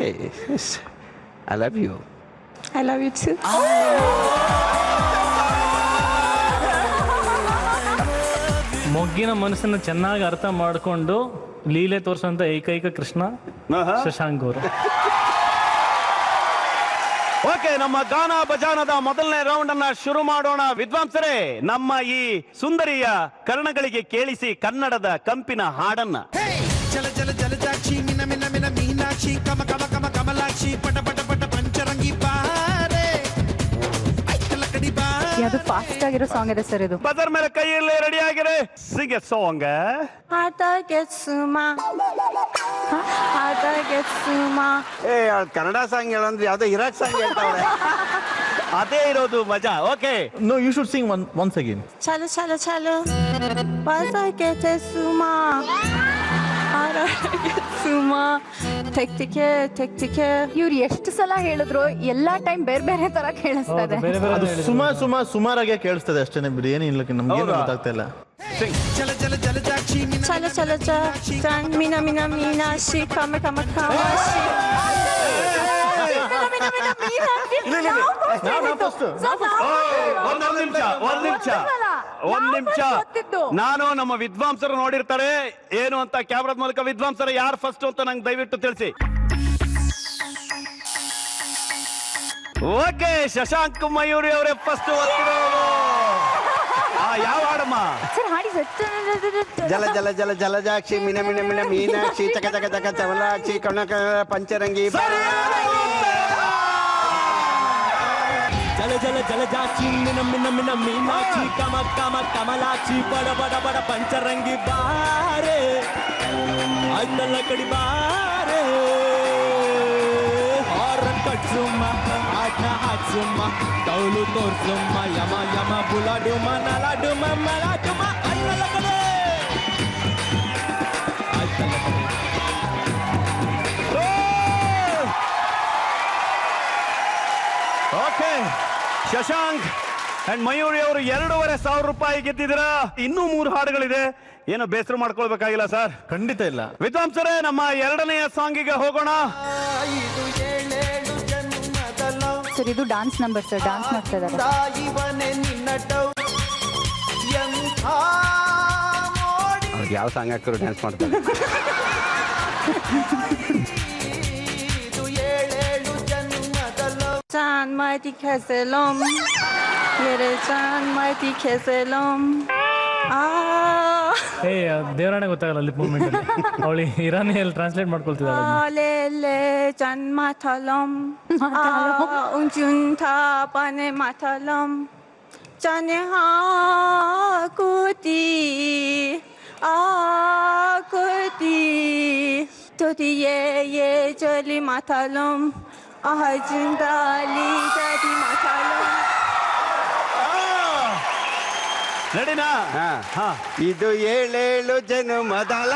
Okay. Yes. I love you. I love you too. ಮೊಗ್ಗಿನ ಮನಸ್ಸನ್ನು ಚೆನ್ನಾಗಿ ಅರ್ಥ ಮಾಡಿಕೊಂಡು ಲೀಲೆ ತೋರಿಸುವಂತ ಏಕೈಕ ಕೃಷ್ಣ ಶಶಾಂಕ್ ಅವರು. ಓಕೆ, ನಮ್ಮ ಗಾನ ಬಜಾನದ ಮೊದಲನೇ ರೌಂಡ್ ಅನ್ನ ಶುರು ಮಾಡೋಣ. ವಿದ್ವಾಂಸರೇ, ನಮ್ಮ ಈ ಸುಂದರಿಯ ಕರ್ಣಗಳಿಗೆ ಕೇಳಿಸಿ ಕನ್ನಡದ ಕಂಪಿನ ಹಾಡನ್ನ. ಜಲ ಜಲ ಜಲಜಾಕ್ಷಿ ಮಿನ ಮಿನ ಮಿನ ಮೀನಾಕ್ಷಿ ಕಮ ಕಮ ಕಮ ಕಮಲಾಕ್ಷಿ ಪಟ ಪಟ ಪಟ ಪಂಚರಂಗಿ ಬಾರೆ ಐತಲ ಕಡಿ ಬಾ. ಅದು ಫಾಸ್ಟ್ ಆಗಿರೋ ಸಾಂಗ್ ಇದೆ ಸರ್ ಇದು. ಬಜರ್ ಮೇಲೆ ಕೈಯಲ್ಲಿ ರೆಡಿ ಆಗಿರೆ. Sing a song. A Kannada song ಹೇಳಂದ್ರೆ ಯಾವ್ದೋ ಇರಾಕ್ ಸಾಂಗ್ ಹೇಳ್ತಾವ್ರೆ. ಅದೇ ಇರೋದು ಮಜಾ. Okay, No, you should sing once again. ಚಲು ಚಲು ಚಲು ಬಸಕ್ಕೆ ಸುಮಾ ಸುಮಾ ಟೆಕ್ಟಿಕೆ ಟೆಕ್ಟಿಕೆ. ಇವ್ರು ಎಷ್ಟು ಸಲ ಹೇಳಿದ್ರು ಎಲ್ಲಾ ಟೈಮ್ ಬೇರೆ ಬೇರೆ ತರ ಕೇಳಿಸ್ತಾ ಇದೆ. ಬೇರೆ ಬೇರೆ ಅದು ಸುಮಾರಾಗೆ ಕೇಳಿಸ್ತದೆ ಅಷ್ಟೇನೆ ಬಿಡಿ, ಏನಿಲ್ಲ, ನಮ್ಗೇನು ಗೊತ್ತಾಗ್ತಾ ಇಲ್ಲ. ಜಲ ಜಲ ಜಲಜಾಕ್ಷಿ ಮಿನ ಚಲು ಚಲು ಚಲು ಮಿನ ಮಿನ ಮೀನಾಕ್ಷಿ ಕಮ ಕಮ ಕಮಾಕ್ಷಿ. ಒಂದ್ ನಿಮಿಷ. ನಾನು ನಮ್ಮ ವಿದ್ವಾಂಸರು ನೋಡಿರ್ತಾರೆ ಏನು ಅಂತ ಕ್ಯಾಮ್ರಾದ ಮೂಲಕ. ವಿದ್ವಾಂಸರು ಯಾರು ಫಸ್ಟ್ ಅಂತ ನಂಗೆ ದಯವಿಟ್ಟು ತಿಳಿಸಿ. ಓಕೆ, ಶಶಾಂಕ್ ಮಯೂರಿ ಅವರೇ ಫಸ್ಟ್. ಯಾವ ಹಾಡಮ್ಮ? ಜಲ ಜಲ ಜಲ ಜಲಜಾಕ್ಷಿ ಮಿನ ಮಿನ ಮಿನ ಮೀನಾಕ್ಷಿ ಚಕ ಚಕ ಚಕ ಚಮಲಾಕ್ಷಿ ಕಣಕ ಪಂಚರಂಗಿ. ಜಲ ಜಲ ಜಲಜಾಕ್ಷಿ ಮಿನ ಮಿನ ಮಿನ ಮೀನಾಕ್ಷಿ ಕಮ ಕಮ ಕಮಲಾಕ್ಷಿ ಬಡ ಬಡ ಬಡ ಪಂಚರಂಗಿ ಬಾರೆ ಐತಲ್ಲ ಕಡಿ ಬಾರೆ ಹಾರನ್ ಕಟ್ಸುಮ್ಮ ಆಡ್ನ ಹಾಕ್ಸುಮ್ಮ ತೌಲು ತೋರ್ಸುಮ್ಮ ಯಮ ಯಮ ಬುಲಾಡುಮ ನಲಾಡುಮ ಮಲಾಡುಮ ಐತಲ್ಲ ಕಡೆ ಐತಲ್ಲ ಕಡೆ. ಓಕೆ, ಶಶಾಂಕ್ ಅಂಡ್ ಮಯೂರಿ ಅವರು 2,500 ರೂಪಾಯಿ ಗೆದ್ದಿದ್ದೀರಾ. ಇನ್ನೂ 3 ಹಾಡುಗಳಿದೆ. ಏನು ಬೇಸರ ಮಾಡ್ಕೊಳ್ಬೇಕಾಗಿಲ್ಲ ಸರ್. ಖಂಡಿತ ಇಲ್ಲ. ವಿದ್ವಾಂಸರೇ, ನಮ್ಮ 2ನೇ ಸಾಂಗಿಗೆ ಹೋಗೋಣ. ಸರ್ ಇದು ಡಾನ್ಸ್ ನಂಬರ್ ಸರ್, ಡಾನ್ಸ್ ಮಾಡ್ತಾ ಇದ್ದಾರೆ. ಅವ್ರಿಗೆ ಯಾವ ಸಾಂಗ್ ಹಾಕಿದ್ರು ಡ್ಯಾನ್ಸ್ ಮಾಡ್ತಾರೆ. Can mighty keselom, yere can mighty keselom. ಏ ದೇವರಾಣೆ ಗೊತ್ತಾಗಲ್ಲ ಲಿಪ್ ಮೂವ್ಮೆಂಟ್ ಅಲ್ಲಿ. ಅವಳಿ ಇರಾನಿಯಲ್ಲಿ translate ಮಾಡ್ಕೊಳ್ತಿದ್ದಾಳೆ. le can matalom, unjunta pane matalom. Jane ha kuti, kuti, toti ye joli matalom. ರೆಡಿನಾ? ಇದು 7 ಜನ್ಮದಲ